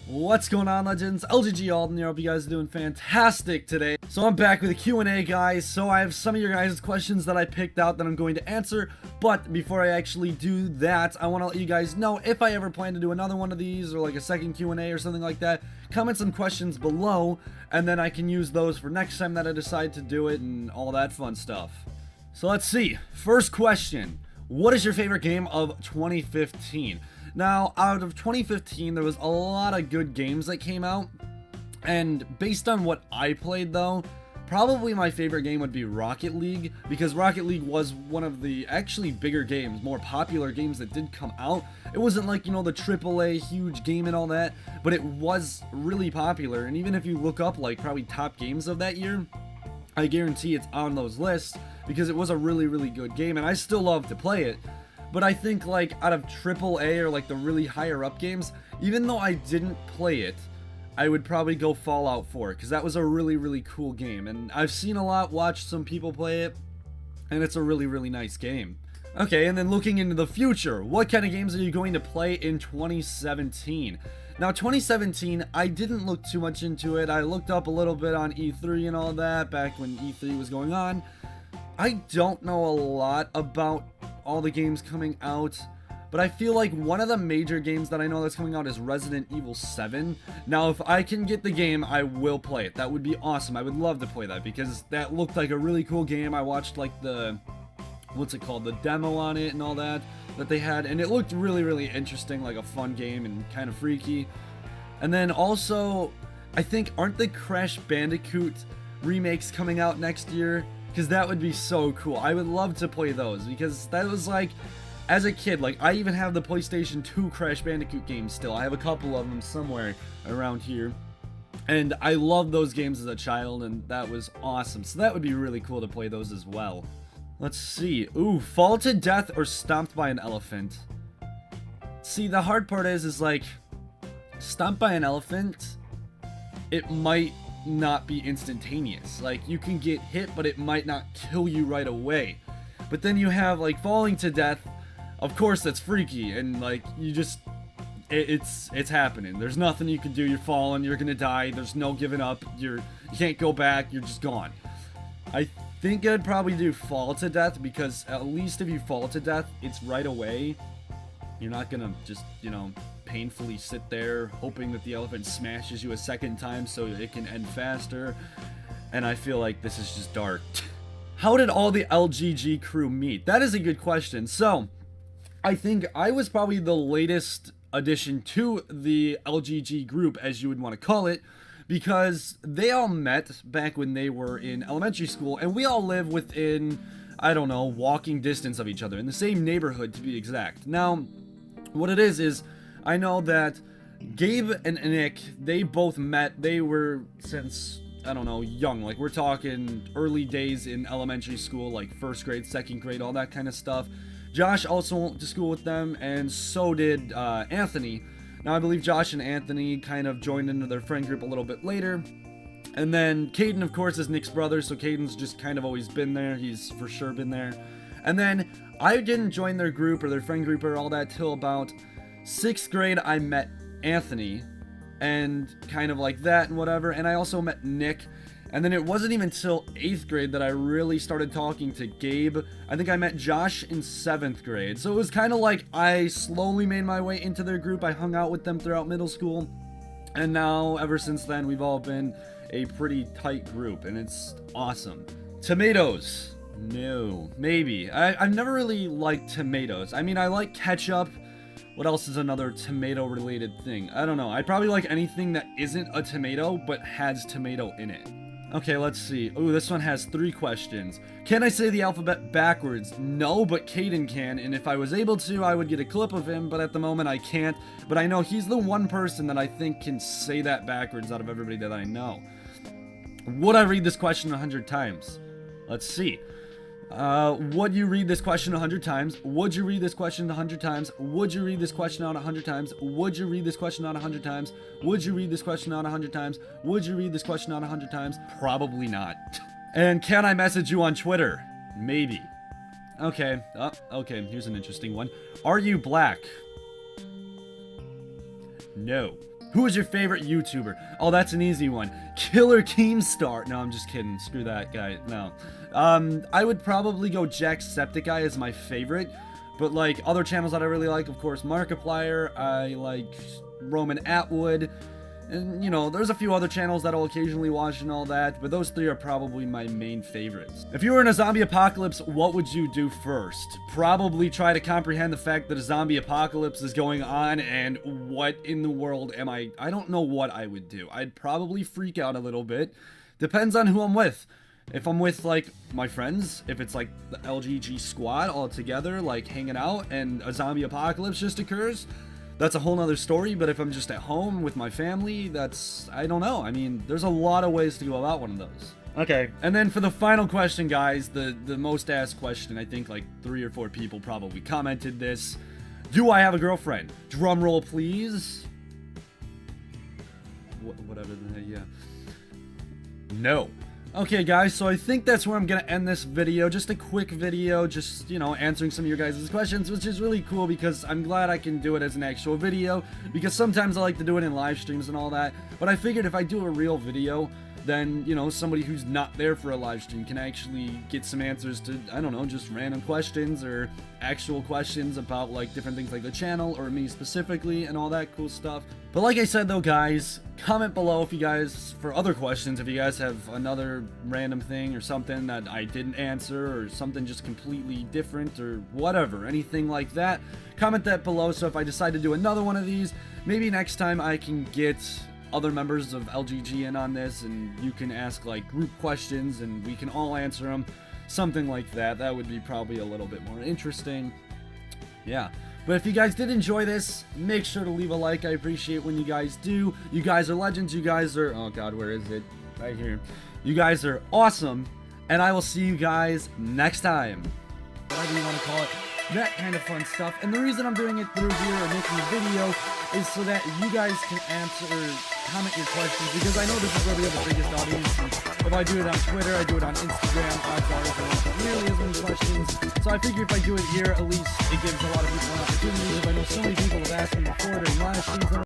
What's going on, legends? LGG Alden here. Hope you guys are doing fantastic today. So I'm back with a Q&A, guys. So I have some of your guys' questions that I picked out that I'm going to answer. But before I actually do that, I want to let you guys know if I ever plan to do another one of these or like a second Q&A or something like that. Comment some questions below, and then I can use those for next time that I decide to do it and all that fun stuff. So let's see. First question. What is your favorite game of 2015? Now, out of 2015, there was a lot of good games that came out, and based on what I played though, probably my favorite game would be Rocket League, because Rocket League was one of the actually bigger games, more popular games that did come out. It wasn't like, you know, the AAA huge game and all that, but it was really popular, and even if you look up like probably top games of that year, I guarantee it's on those lists, because it was a really good game, and I still love to play it. But I think like out of AAA or like the really higher up games, even though I didn't play it, I would probably go Fallout 4, because that was a really cool game, and I've seen watched some people play it, and it's a really nice game. Okay, and then looking into the future, what kind of games are you going to play in 2017? Now 2017, I didn't look too much into it. I looked up a little bit on E3 and all that back when E3 was going on. I don't know a lot about all the games coming out, but I feel like one of the major games that I know that's coming out is Resident Evil 7. Now, if I can get the game, I will play it. That would be awesome. I would love to play that, because that looked like a really cool game. I watched like the, what's it called, the demo on it and all that they had, and it looked really interesting, like a fun game and kind of freaky. And then also, I think, aren't the Crash Bandicoot remakes coming out next year? Because that would be so cool. I would love to play those, because that was like, as a kid, like I even have the PlayStation 2 Crash Bandicoot games still. I have a couple of them somewhere around here, and I loved those games as a child, and that was awesome. So that would be really cool to play those as well. Let's see. Ooh, Fall to Death or Stomped by an Elephant. See, the hard part is like, Stomped by an Elephant, it might not be instantaneous. Like, you can get hit, but it might not kill you right away. But then you have like Falling to Death. Of course, that's freaky, and like you just, it's happening. There's nothing you can do. You're falling. You're gonna die. There's no giving up. You can't go back. You're just gone. I think I'd probably do Fall to Death, because at least if you fall to death, it's right away. You're not gonna just, you know, painfully sit there hoping that the elephant smashes you a second time so it can end faster. And I feel like this is just dark. How did all the LGG crew meet? That is a good question. So I think I was probably the latest addition to the LGG group, as you would want to call it, because they all met back when they were in elementary school, and we all live within, I don't know, walking distance of each other, in the same neighborhood to be exact. Now, what it is I know that Gabe and Nick, they both met. They were since, I don't know, young. Like, we're talking early days in elementary school, like first grade, second grade, all that kind of stuff. Josh also went to school with them, and so did Anthony. Now, I believe Josh and Anthony kind of joined into their friend group a little bit later. And then Caden, of course, is Nick's brother, so Caden's just kind of always been there. He's for sure been there. And then I didn't join their group or their friend group or all that till about 6th grade. I met Anthony, and kind of like that and whatever, and I also met Nick. And then it wasn't even till 8th grade that I really started talking to Gabe. I think I met Josh in 7th grade. So it was kind of like I slowly made my way into their group. I hung out with them throughout middle school. And now, ever since then, we've all been a pretty tight group, and it's awesome. Tomatoes. No. Maybe. I've never really liked tomatoes. I mean, I like ketchup. What else is another tomato-related thing? I don't know. I probably like anything that isn't a tomato, but has tomato in it. Okay, let's see. Ooh, this one has 3 questions. Can I say the alphabet backwards? No, but Caden can, and if I was able to, I would get a clip of him, but at the moment I can't. But I know he's the one person that I think can say that backwards out of everybody that I know. Would I read this question 100 times? Let's see. Would you read this question 100 times? Would you read this question 100 times? Would you read this question out 100 times? Would you read this question out 100 times? Would you read this question out 100 times? Would you read this question out 100 times? Probably not. And can I message you on Twitter? Maybe. Okay. Okay, here's an interesting one. Are you black? No. Who is your favorite YouTuber? Oh, that's an easy one. Killer Keemstar. No, I'm just kidding. Screw that guy. No. I would probably go Jacksepticeye as my favorite. But, like, other channels that I really like, of course, Markiplier. I like Roman Atwood. And, you know, there's a few other channels that I'll occasionally watch and all that, but those three are probably my main favorites. If you were in a zombie apocalypse, what would you do first? Probably try to comprehend the fact that a zombie apocalypse is going on, and what in the world am I don't know what I would do. I'd probably freak out a little bit. Depends on who I'm with. If I'm with, like, my friends, if it's, like, the LGG squad all together, like, hanging out, and a zombie apocalypse just occurs, that's a whole nother story. But if I'm just at home with my family, that's, I don't know. I mean, there's a lot of ways to go about one of those. Okay, and then for the final question, guys, the most asked question, I think like 3 or 4 people probably commented this. Do I have a girlfriend? Drum roll, please. Whatever the heck, yeah. No. Okay, guys, so I think that's where I'm gonna end this video. Just a quick video, just, you know, answering some of your guys' questions, which is really cool because I'm glad I can do it as an actual video, because sometimes I like to do it in live streams and all that, but I figured if I do a real video, then, you know, somebody who's not there for a live stream can actually get some answers to, I don't know, just random questions or actual questions about, like, different things like the channel or me specifically and all that cool stuff. But like I said, though, guys, comment below if you guys, for other questions, if you guys have another random thing or something that I didn't answer or something just completely different or whatever, anything like that, comment that below. So if I decide to do another one of these, maybe next time I can get other members of LGG in on this, and you can ask like group questions and we can all answer them, something like that. That would be probably a little bit more interesting. Yeah, but if you guys did enjoy this, make sure to leave a like. I appreciate when you guys do. You guys are legends. You guys are, oh god, where is it? Right here. You guys are awesome, and I will see you guys next time. Whatever you want to call it, that kind of fun stuff. And the reason I'm doing it through here or making a video is so that you guys can answer or comment your questions, because I know this is where we have the biggest audience. And if I do it on Twitter, I do it on Instagram, odds are there won't be nearly as many questions. So I figure if I do it here, at least it gives a lot of people an opportunity, because I know so many people have asked me before during live streams.